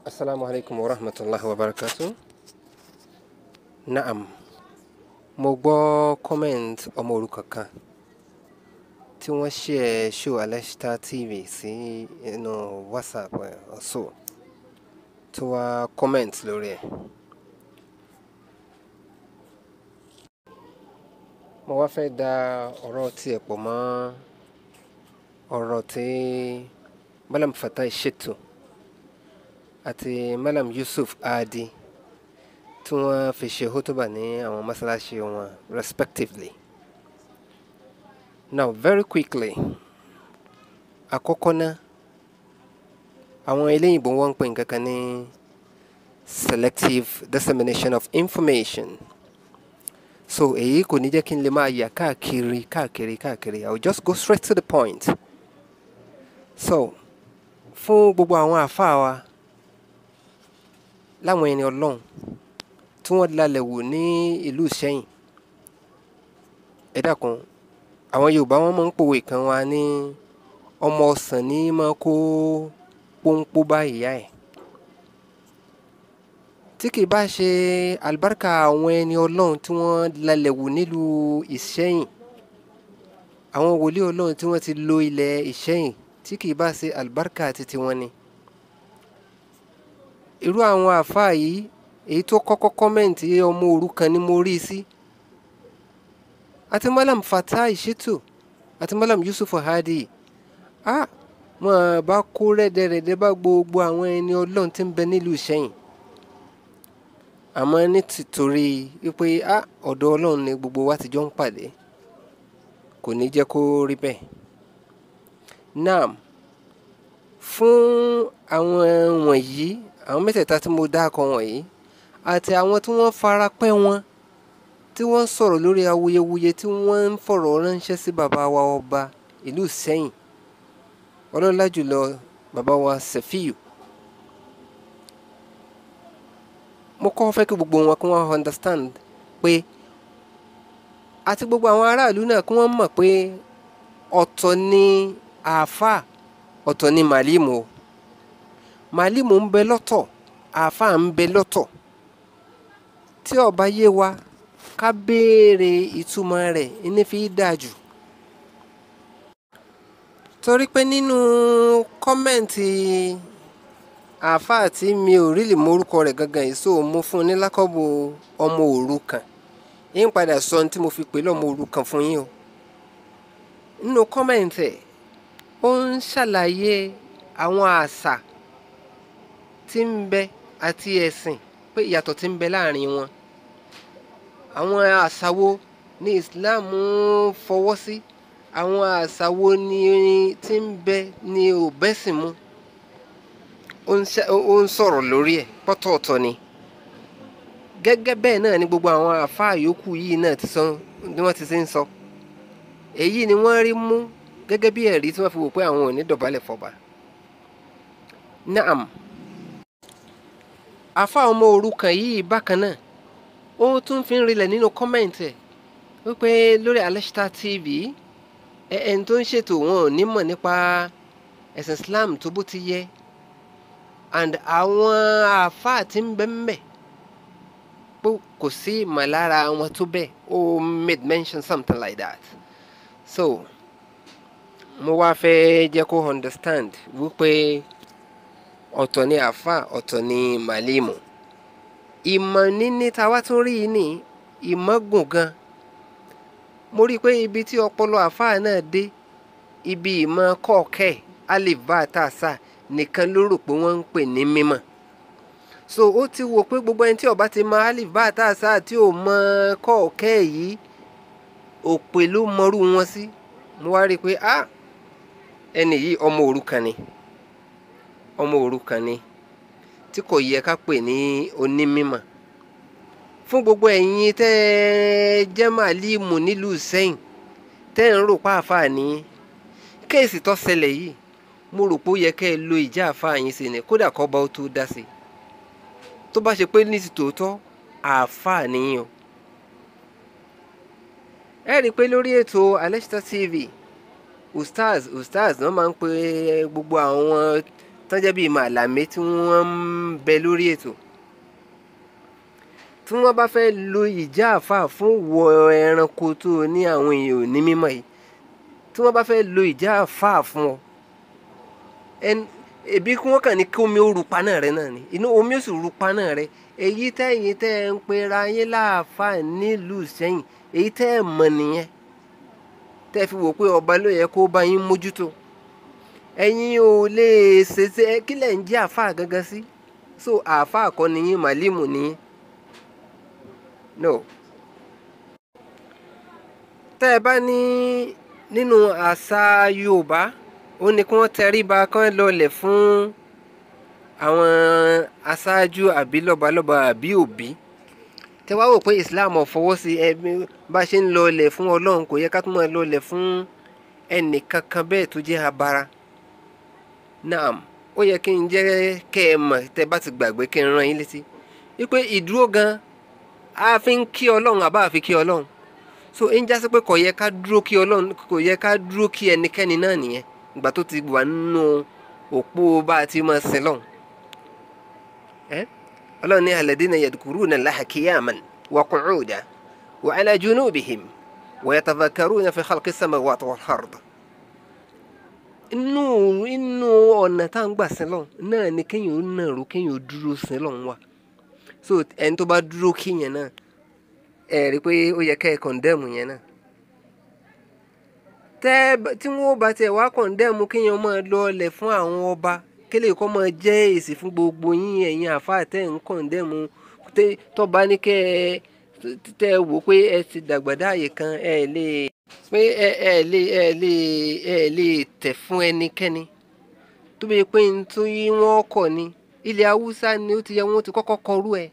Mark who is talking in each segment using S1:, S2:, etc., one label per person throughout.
S1: Assalamu alaikum wa rahmatullahi wa barakatuh. Naam, mo gbọ́ comment ọmọ òrukàn kan tí wọ́n share show Alashta TV sí inú WhatsApp so tí wọ́n comment lórí ẹ̀. Mo wá fẹ́ da ọ̀rọ̀ tiẹ̀ pọ̀ mọ́ ọ̀rọ̀ tí Malam Fatai Shittu àti Malam Yusuf Adi tí wọ́n fi ṣe hutuba ní àwọn masalasi wọn respectively. Now very quickly, àkọ́kọ́ náà àwọn eléyìnbó wọ́n ń pè nǹkan kan ní selective dissemination of information. So èyí kò ní jẹ́ kí n lè máa yà káàkiri. I will just go straight to the point. So fún gbogbo àwọn àfáà wa láwọn ẹni Ọlọ́run tí wọ́n lálẹ́ wò ní ìlú Ìṣẹ́yìn, ẹ dákun, àwọn Yorùbá wọn máa ń pòwe kan wá ní ọmọ ọsàn ní máa kó pọ́npọ́ bá ìyá ẹ̀. Tí kì í bá ṣe àlùbáríkà àwọn ẹni Ọlọ́run tí wọ́n lálẹ́ wò nílùú Ìṣẹ́yìn, àwọn wòlíì Ọlọ́run tí wọ́n ti lo ilẹ̀ Ìṣẹ́yìn, tí kì í bá ṣe àlùbáríkà titi wọn ni. Irú àwọn àfáà yìí, èyí tó kọ́kọ́ kọ́mẹ̀ntì ọmọ òrukàn ni mo rí sí, àti Malam Fatai Shittu àti Malam Yusuf Hadi, wọ́n bá kó rẹ́dẹ̀rẹ́dẹ́ bá gbogbo àwọn ẹni Ọlọ́run tí ń bẹ nílùú Ìṣẹ́yìn. Àmọ́ ní tìtorí wípé ọ̀dọ̀ Ọlọ́run ni gbogbo wa ti jọ ń pàdé, kò ní jẹ́ kó rí bẹ́ẹ̀. Naam, fún àwọn wọ̀nyí, àwọn mẹ́tẹ̀ẹ̀ta tí mo dákọ wọ̀nyí, àti àwọn tí wọ́n fara pẹ́ wọn, tí wọ́n sọ̀rọ̀ lórí awuyewuye tí wọ́n ń fọ̀rọ̀ ránṣẹ́ sí bàbá wa ọba ìlú Ìṣẹ́yìn, ọlọ́lá jùlọ bàbá wa Sefiu. Mo kọ́ fẹ́ kí gbogbo wọn kí wọ́n understand pé, àti gbogbo àwọn aráàlú náà kí wọ́n mọ̀ pé ọ̀tọ̀ ni àáfàá, ọ̀tọ̀ ni màlímù. Màlímù ń bẹ lọ́tọ̀, àáfàá ń bẹ lọ́tọ̀. Tí ó bá yé wa, ká béèrè ìtumọ̀ rẹ̀ ní fi dáa jù. Torí pé nínú kọ́mẹ̀ntì àáfàá tí mi ò really mọ orúkọ rẹ̀ gangan yìí, so mo fún un ní lákọ̀bù ọmọ òrukàn. Yín padà sọ ohun tí mo fi pè lọ́mọ òrukàn fún yín o. Nínú kọ́mẹ̀ntì ó ń ṣàlàyé àwọn àṣà tí ń bẹ àti ẹ̀sìn, pé ìyàtọ̀ tí ń bẹ láàrin wọn. Àwọn àṣà wo ni Islam fọwọ́ sí, àwọn àṣà wo ni tí ń bẹ ni ò bẹ́sìn mu. Ó ń sọ̀rọ̀ lórí ẹ̀ pọ́tọ̀ọ̀tọ̀ ni. Gẹ́gẹ́ bẹ́ẹ̀ náà ni gbogbo àwọn àfáà yòókù yìí náà ti sọ ni wọ́n ti ṣe ń sọ. Èyí ni wọ́n rí mú gẹ́gẹ́ bí ẹ̀rí tí wọ́n fi wò pé àwọn ò ní dọ̀bálẹ̀ fọba. Naam, àfáà ọmọ òrukàn yìí bákan náà, ó tún fi ń rinlẹ̀ nínú kọ́mẹ̀ntì ẹ̀ wípé lórí Alashta TV, ẹni tó ń ṣètò wọn ò ní mọ̀ nípa ẹ̀sìn Islam tó bó ti yẹ, and àwọn àfáà tí ń bẹ ńbẹ̀ pé kò sí ìmọ̀lára wọn tó bẹ́ẹ̀. Ó made mention something like that. So mo wá fẹ́ jẹ́ kó understand wípé ọ̀tọ̀ ni àfáà, ọ̀tọ̀ ni màlímù. Ìmọ̀ níní táwa tún rí yìí ní ìmọ̀ gùn gan. Mo rí i pé ibi tí ọpọlọ àfáà náà dé, ibi ìmọ̀ kọ́ọ̀kẹ́ alif bá ta sá nìkan ló rò pé wọ́n ń pè ní mímọ̀. So ó ti wò pé gbogbo ẹni tí ó bá ti mọ alif bá ta sá tí ò mọ kọ́ọ̀kẹ́ yìí, òpè ló mọrú wọn sí. Mo wá rí i pé ẹni yìí ọmọ òrukàn ni, ọmọ òrukàn ni tí kò yẹ ká pè ní onímímọ̀. Fún gbogbo ẹ̀yin tẹ́ jẹ́ màlímù nílùú Ìṣẹ́yìn, tẹ́ ń rò pé àfáà ní kéèsì tó ṣẹlẹ̀ yìí, mo rò pé ó yẹ kẹ́ ẹ lo ìjà àfáà yín sí ni, kódà kọ́ bá ó tó dá sí. Tó bá ṣe pé ní ti tòótọ́ àfáà nìyí o. Ẹ rí i pé lórí ètò Alashta TV, ustaz náà máa ń pe gbogbo àwọn tán jẹ́ bíi màlàmé tí wọ́n ń bẹ lórí ètò tí wọ́n bá fẹ́ lo ìjà àfà fún wọ ẹranko tó ní àwọn èèyàn ò ní mímọ́ yìí tí wọ́n bá fẹ́ lo ìjà àfà fún ọ ebi kí wọ́n kàn ní kí omi ó ru paná rẹ náà ni inú omi ó sì ru paná rẹ èyí tẹ́yìn tẹ́ ń pera yín láàfà nílùú Ìṣẹ́yìn èyí tẹ́ ẹ̀ mọ̀ nìyẹn tẹ́ fi wò pé ọba ló yẹ kó bá yín mójútó ẹ̀yin ò lè ṣèṣe kí lẹ̀ ń jẹ́ àfà gangan sí so àfà kọ́ nìyín màlímù nìyín no tẹ́ ẹ bá ní nínú àṣà Yorùbá ó ní kí wọ́n tẹríba kán lọlẹ̀ fún àwọn aṣáájú àbí lọ́balọ́ba àbí òbí tẹ́ wá wò pé Islam ò fọwọ́ sí ẹbí bá ṣe ń lọlẹ̀ fún Ọlọ́run kò yẹ ká tún máa lọlẹ̀ fún ẹnì kankan bẹ́ẹ̀ tó jẹ́ abara naam ó yẹ kí n jẹ́ kẹ́ ẹ mọ̀ tẹ́ bá ti gbàgbé kí n rán yín létí wípé ìdúró gan a fi ń kí Ọlọ́run àbá àfi kí Ọlọ́run so ń jásí pé kò yẹ ká dúró kí Ọlọ́run kò yẹ ká dúró kí ẹnikẹ́ni náà nìyẹn ìgbà tó ti wà nínú òpó bá a ti máa sin lọ́hùn Ọlọ́run ní alladhina yadhkuruna Allaha qiyaman wa qu'udan wa 'ala junubihim wa yatafakkaruna fi khalqi samawati wal ard inú ọ̀nà tá à ń gbà sin lọ́hùn náà ni kéèyàn ó nàró kéèyàn ó dúró sin lọ́hùn wà so ẹni tó bá dúró kíyàn náà ẹ rí i pé ó yẹ ká ẹ kọ̀ǹdẹ́mù yẹn náà tí wọ́n bá tiẹ̀ wá kọ̀ǹdẹ́mù kéèyàn máa lọ ọlẹ̀ fún àwọn ọba kélé kọ́ máa jẹ́ èsì fún gbogbo yín ẹ̀yin àfáà tẹ́ ń kọ̀ǹdẹ́mù tọ́ba ní kẹ́ ẹ tẹ́ ẹ wò pé ẹ ti dàgbà dáàyè kan ẹ lè pé ẹ lè tẹ̀ fún ẹnikẹ́ni tó bí pé nítorí wọ́n kọ̀ ni ilẹ̀ Haúsá ni ó ti yẹ wọ́n ti kọ́kọ́ kọrú ẹ̀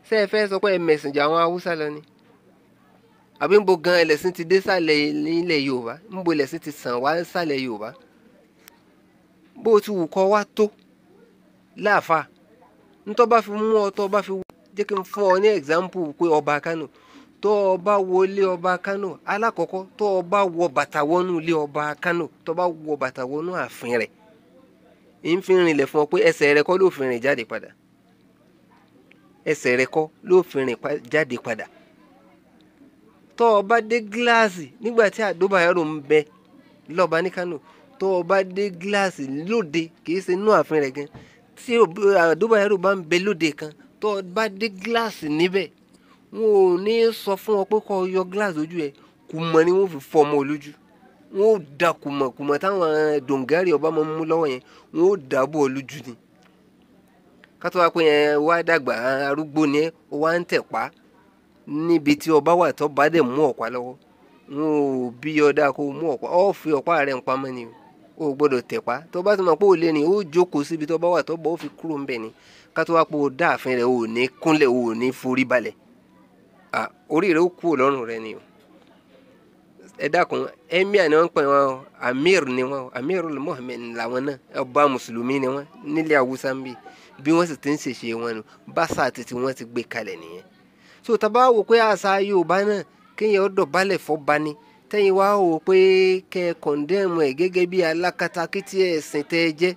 S1: ṣé ẹ fẹ́ sọ pé ẹ mẹ̀sìn jà àwọn Haúsá lọ ni àbí ń bo gan ẹlẹ́sìn ti dé sàlẹ̀ ilẹ̀ Yorùbá ń bo ẹlẹ́sìn ti sàn wá sàlẹ̀ Yorùbá bó ti wù kọ́ wá tó láàfà ntọ́ bá fi mú ọ tọ́ bá fi jẹ́ kí n fún ọ ní example pé ọba Kánò tó o bá wọlé ọba Kánò alákọ̀ọ́kọ́ tó o bá wọ bàtà wọnú ilé ọba Kánò tó o bá wọ bàtà wọnú ààfin rẹ̀ ń fi rìnlẹ̀ fún ọ pé ẹsẹ̀ rẹ kọ́ ló fi rìn jáde padà ẹsẹ̀ rẹ kọ́ ló fi rìn jáde padà tó o bá dé gíláàsì nígbà tí Àdó Bayero ń bẹ lọ́ba ní Kánò tó o bá dé gíláàsì lóde kìí ṣe inú ààfin rẹ̀ gan tí Àdó Bayero bá ń bẹ lóde kan tó o bá dé gíláàsì níbẹ̀ wọn ò ní sọ fún ọ pé kó o yọ gíláàsì ojú ẹ kùmọ̀ ni wọ́n fi fọ́ ọmọ olójú wọn ò da kùmọ̀ táwọn dòǹgárì ọba máa ń mú lọ́wọ́ yẹn wọn ò dàbò olójú ni kátó wá pé yẹn wá dàgbà arúgbó ni ẹ wá ń tẹ̀pá níbi tí ọba wà tó bá dẹ̀ mú ọ̀pá lọ́wọ́ wọn ò bí ọ̀dà kó mú ọ̀pá ọ̀ fi ọ̀pá rẹ̀ ń pamọ́ ni o gbọ́dọ̀ tẹ̀pá tó bá ti mọ̀ pé ò lè ní ó jókòó síbi tó bá wà tó bọ́ ó fi kúrò ń bẹ̀ ni kátó wá pé o dá àfin rẹ̀ ò ní kúnlẹ̀ ò ní forí balẹ̀ orí rẹ̀ ó kú lọ́rùn rẹ̀ ni o ẹ dákun emir ni wọ́n pè wọ́n amir ni wọ́n Amirul Mu'minin làwọn náà ọba mùsùlùmí ni wọ́n nílẹ̀ Haúsá ń bí wọ́n sì ti ń ṣèṣe wọn nù báṣà àti tí wọ́n ti gbé kalẹ̀ nìyẹn so tàbá wò pé àṣà Yorùbá náà kéèyàn dọ̀bálẹ̀ fọ́ba ni tẹ́yìn wá wò pé kẹ́ ẹ kọ̀ǹdẹ́mù ẹ̀ gẹ́gẹ́ bí alákatakítí ẹ̀sìn tẹ́ ẹ jẹ́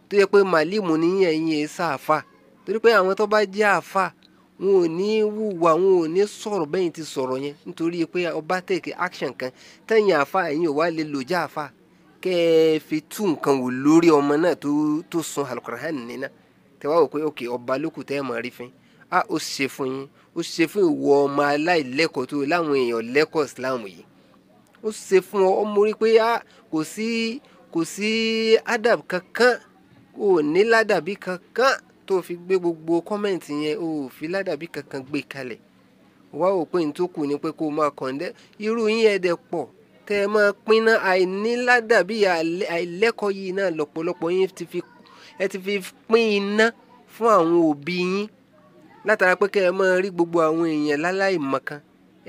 S1: tó yẹ pé màlímù níyẹn ẹ̀yìn ẹ̀ sáàfà torí pé àwọn tó bá jẹ́ àfà wọn ò ní wùwà wọn ò ní sọ̀rọ̀ bẹ́yìn ti sọ̀rọ̀ yẹn nítorí pé ọba take action kan tẹ́yìn àfà ẹ̀yìn ò wá lè lò já àfà kẹ́ ẹ fi tú nǹkan wò lórí ọmọ náà tó sun Al-Qur'an nínà tẹ́ wá wò pé ok ọba lókù tẹ́ ẹ mọ̀ rí fín ó ṣe fún yín ó ṣe fún ìwọ ọmọ aláìlẹ́kọ̀ọ́ tó láwọn èèyàn lẹ́kọ̀ọ́ Islam yìí ó ṣe fún ọ ọmọ rí pé kò sí adab kankan kò ní ládàbí kankan tó fi gbé gbogbo kọ́mẹ̀ntì yẹn ó fi ládàbí kankan gbé kalẹ̀ wá ò pé nítòkù ni pé kó máa kọ̀ǹdẹ́ irú yín ẹ̀dẹ̀ pọ̀ tẹ́ ẹ máa pinná àìní ládàbí àìlẹ́kọ̀ọ́ yìí náà lọ́pọ̀lọpọ̀ yín ti fi pín iná fún àwọn òbí yín látara pé kẹ́ ẹ máa rí gbogbo àwọn èèyàn láláìmọ̀kan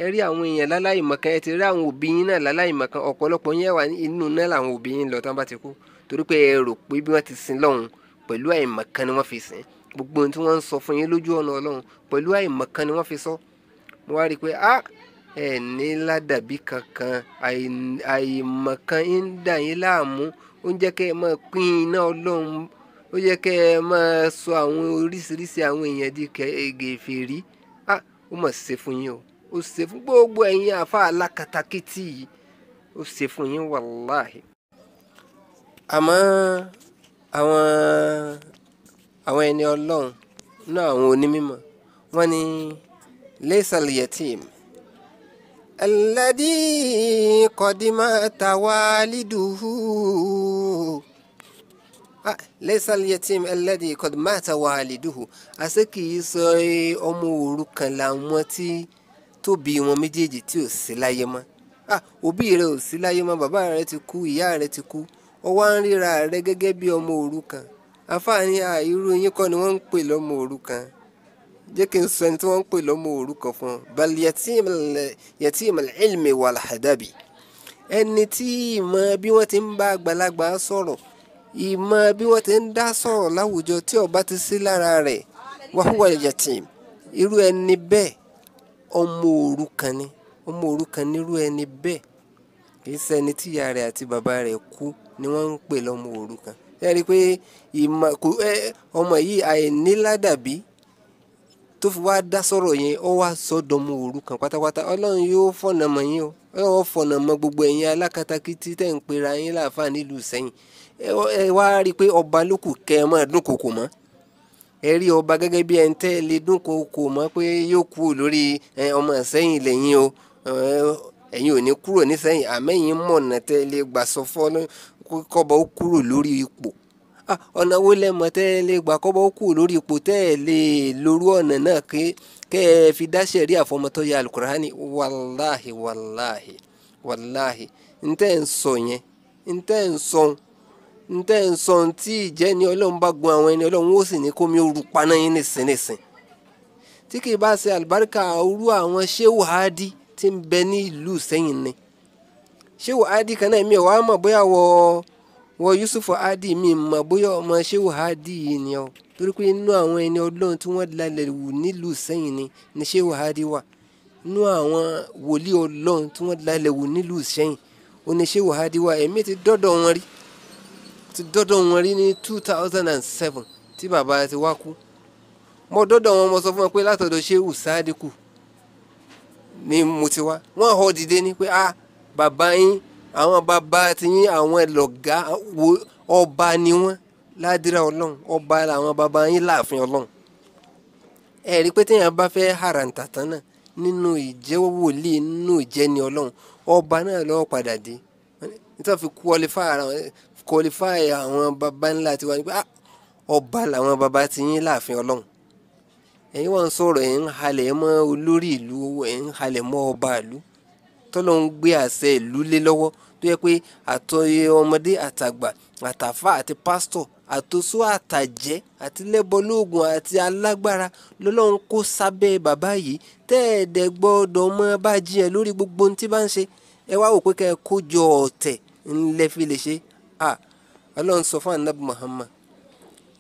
S1: ẹ rí àwọn èèyàn láláìmọ̀kan ẹ ti rí àwọn òbí yín náà láláìmọ̀kan ọ̀pọ̀lọpọ̀ yín wà inú náà làwọn òbí yín lọ tán bá ti kú torí pé ẹ rò pé bí wọ́n ti sin lọ́hùn pẹ̀lú àìmọ̀kan ni wọ́n fi sìn gbogbo ohun tí wọ́n ń sọ fún yín lójú ọ̀nà Ọlọ́run pẹ̀lú àìmọ̀kan ni wọ́n fi sọ mo wá rí i pé ẹ ní ládàbí kankan àìmọ̀kan ń dà yín láàmú ó ń jẹ́ kẹ́ ẹ máa pín iná Ọlọ́run, ó jẹ́ kẹ́ ẹ máa sọ àwọn oríṣiríṣi àwọn èèyàn di kèfèrí. Ó mà ṣe fún yín o, ó ṣe fún gbogbo ẹ̀yin àfa alákatakítí yìí, ó ṣe fún yín wàláhì. Àmọ́ àwọn ẹni Ọlọ́run náà, àwọn onímọ̀, wọ́n ní laysal yatim alladhi qad mata waliduhu, laysal yatim alladhi qad mata waliduhu. Àṣé kì í sọ ọmọ òrukàn làwọn tí tóbi wọn méjèèjì tí ò sí láyé mọ́. Òbí rẹ ò sí láyé mọ́, bàbá rẹ ti kú, ìyá rẹ ti kú, ó wá ń ríra rẹ gẹ́gẹ́ bí ọmọ òrukàn. Àfààní irú yín kọ́ ni wọ́n ń pè lọ́mọ òrukàn. Jẹ́ kí n sọ ẹni tí wọ́n ń pè lọ́mọ òrukàn fún ọ. Bal yatim al-ilmi wal-hadabi. Ẹni tí ìmọ̀ bí wọ́n ti ń bá àgbàlagbà sọ̀rọ̀, ìmọ̀ bí wọ́n ti ń dá sọ̀rọ̀ láwùjọ tí ó bá ti sí lára rẹ̀, wa huwa al-yatim. Irú ẹni bẹ́ẹ̀ ọmọ òrukàn ni, ọmọ òrukàn ni irú ẹni bẹ́ẹ̀. Kì í ṣẹni tí ìyá rẹ̀ àti bàbá rẹ̀ kú ni wọ́n ń pè lọ́mọ òrukàn. Ẹ rí i pé ọmọ yìí àìníládàbí tó fi wá dá sọ̀rọ̀ yẹn, ó wá sọ́dọ̀mọ òrukàn pátápátá. Ọlọ́run yóò fọ̀nà mọ̀ yín o, Ọlọ́run fọ̀nà mọ̀ gbogbo ẹ̀yin alákatakítí tẹ̀ ń pera yín láàfáà nílùú Ìṣẹ́yìn. Ẹ wá rí i pé ọba ló kù kẹ́ ẹ máa dúnkokò mọ́. Ẹ rí ọba gẹ́gẹ́ bí ẹni tẹ́ lè dúnkokò mọ́ pé yóò kú lórí ọmọ Ìṣẹ́yìn lẹ́yìn o, ẹ̀yin ò ní kúrò nísẹ́yìn, àmẹ́yìn mọ̀nà tẹ́ lè gbà sọ fún kọ́ba ó kúrò lórí ipò. Ọ̀nà wo lẹ́mọ̀ tẹ́ lè gbà kọ́ba ó kúrò lórí ipò tẹ́ lè lórú ọ̀nà náà kẹ́ ẹ fi dá ṣẹ̀ríà fọmọtọ́ ya Al-Qur'ani. Wàláhì wàláhì wàláhì ntẹ́ ń sọ yẹn, ntẹ́ ń sọ tí ìjẹ́ ni Ọlọ́run bá gun àwọn ẹni Ọlọ́run ó sì ní kó mi rú paná yín nìsín. Tí kì í bá ṣe àlùbáríkà orú àwọn Shehu Hadi tí ń bẹ ní ìlú Ìṣẹ́yìn ni. Shehu Hadi kan náà mi ò wá mọ̀ bóyá wọ Yusuf Hadi, mi mọ̀ bóyá ọmọ Shehu Hadi yìí ni ọ, torí pé inú àwọn ẹni Ọlọ́run tí wọ́n lálẹ́ wù nílùú Ìṣẹ́yìn ni Shehu Hadi wà. Inú àwọn wòlíì Ọlọ́run tí wọ́n lálẹ́ wù nílùú Ìṣẹ́yìn ó ní Shehu Hadi wà. Èmi ti dọ́dọ̀ wọn rí ní 2007 tí bàbá ti wá kú. Mo dọ́dọ̀ wọn, mo sọ fún wọn pé látọ̀dọ̀ Shehu Sadiku ni mo ti wá. Wọ́n họ́ dìde ní pé bàbá yín, àwọn bàbá ti yín, àwọn ẹlọ́gá ọba ni wọ́n ládìrá Ọlọ́run, ọba làwọn bàbá yín láàfin Ọlọ́run. Ẹ rí i pé téèyàn bá fẹ́ harantàtàn náà nínú ìjẹ́wọ́ wòlíì, nínú ìjẹni Ọlọ́run, ọba náà lọ́wọ́ padà dé. Nítorí fi qualify àwọn bàbá ńlá tiwa ní pé ọba làwọn bàbá ti yín láàfin Ọlọ́run. Ẹ̀yin wọ́n ń sọ̀rọ̀, ẹ̀ ń halẹ̀ mọ́ olórí ìlú, ẹ̀ ń halẹ̀ mọ́ ọba ìlú tọ́lọ́run gbé àṣẹ ìlú lé lọ́wọ́, tó yẹ pé àtọyẹ ọmọdé àtàgbà àtàfà àti pásítọ̀ àtòsó àtàjẹ́ àti lẹ́bọlóògùn àti alágbára lọ́lọ́run kó sábẹ́ bàbá yìí. Tẹ́ẹ̀dẹ̀ gbọ́dọ̀ mọ́ bá jiyàn lórí gbogbo ohun tí bá ń ṣe. Ẹ wá wò pé kẹ́ ẹ kó jọ ọ̀tẹ̀ ńlẹ́ fi lè ṣe. Ọlọ́run sọ fún Ànábì Muhammad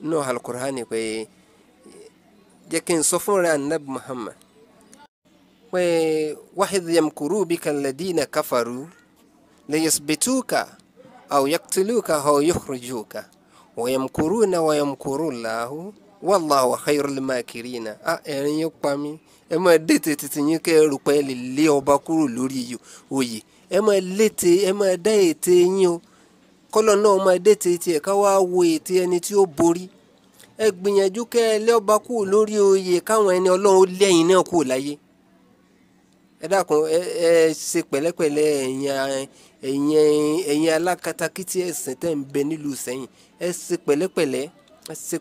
S1: nínú Al-Qur'ani pé, jẹ́ kí n sọ fún rẹ Ànábì Muhammad pé wahidh yamkuru bika alladhina kafaru liyasbituka aw yaqtuluka aw yukhrijuka wa yamkuruna wa yamkuru Allahu wallahu khayrul makirina. Ẹ̀rín yóò pa mí. Ẹ máa dètè títí yín kẹ́ ẹ rò pé ẹ lè lé ọba kúrò lórí oyè. Ẹ máa dá ète yín o. Kọ́lọ̀ náà máa dètè tiẹ̀ ká wá wo ète ẹni tí ó borí. Ẹ gbìyànjú kẹ́ ẹ lé ọba kúrò lórí oyè káwọn ẹni Ọlọ́run ó lé ẹ̀yin náà kúrò láyé. Ẹ dákun, ẹ ṣe pẹ̀lẹ́pẹ̀lẹ́ ẹ̀yin alákatakítí ẹ̀sìn tẹ́ ń bẹ nílùú Ìṣẹ́yìn. Ẹ ṣe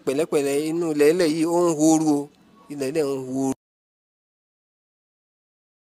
S1: pẹ̀lẹ́pẹ̀lẹ́ inú ilẹ̀ yìí ó ń horu o, ilẹ̀ ń horu.